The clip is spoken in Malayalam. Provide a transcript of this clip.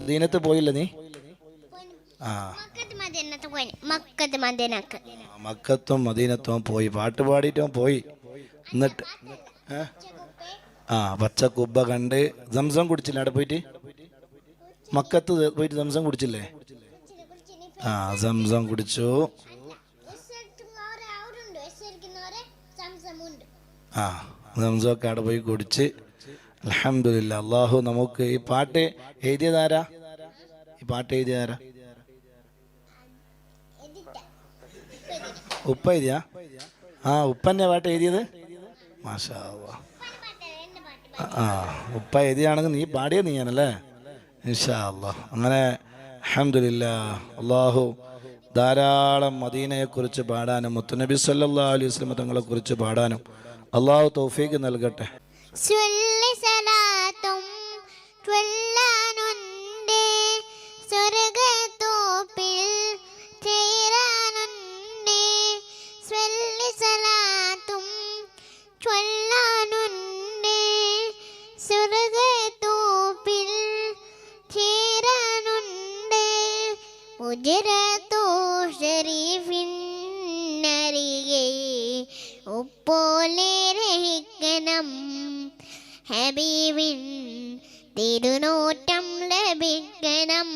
മദീനത്ത് പോയില്ല നീ? ആ, മക്കത്തും മദീനത്തും പോയി, പാട്ട് പാടിയിട്ടും പോയി. എന്നിട്ട് പച്ച കുബ്ബ കണ്ട് സംസം കുടിച്ചില്ല? അവിടെ പോയിട്ട് മക്കത്ത് പോയിട്ട് സംസം കുടിച്ചില്ലേ? സംസം കുടിച്ചു. സംസമൊക്കെ അവിടെ പോയി കുടിച്ച് അൽഹംദുലില്ലാ. അള്ളാഹു നമുക്ക് ഈ പാട്ട് എഴുതിയതാരാ? ഈ പാട്ട് എഴുതിയതാരാ? ഉപ്പ എഴുതിയാ? ഉപ്പന്നെ പാട്ട് എഴുതിയത്? മാഷാ അല്ലാഹ്. ഉപ്പ എഴുതിയാണെങ്കിൽ നീ പാടിയത് നീയാണല്ലേ? ഇൻഷാ അല്ലാഹ്. അങ്ങനെ അൽഹംദുലില്ലാ. അള്ളാഹു ധാരാളം മദീനയെക്കുറിച്ച് പാടാനും മുത്തുനബി സല്ലല്ലാഹു അലൈഹി വസല്ലം തങ്ങളെ കുറിച്ച് പാടാനും അള്ളാഹു തൗഫീഖ് നൽകട്ടെ. ഉപ്പോലെ രഹിക്കണം ഹബീബിൻ തിരുനോട്ടം ലഭിക്കണം.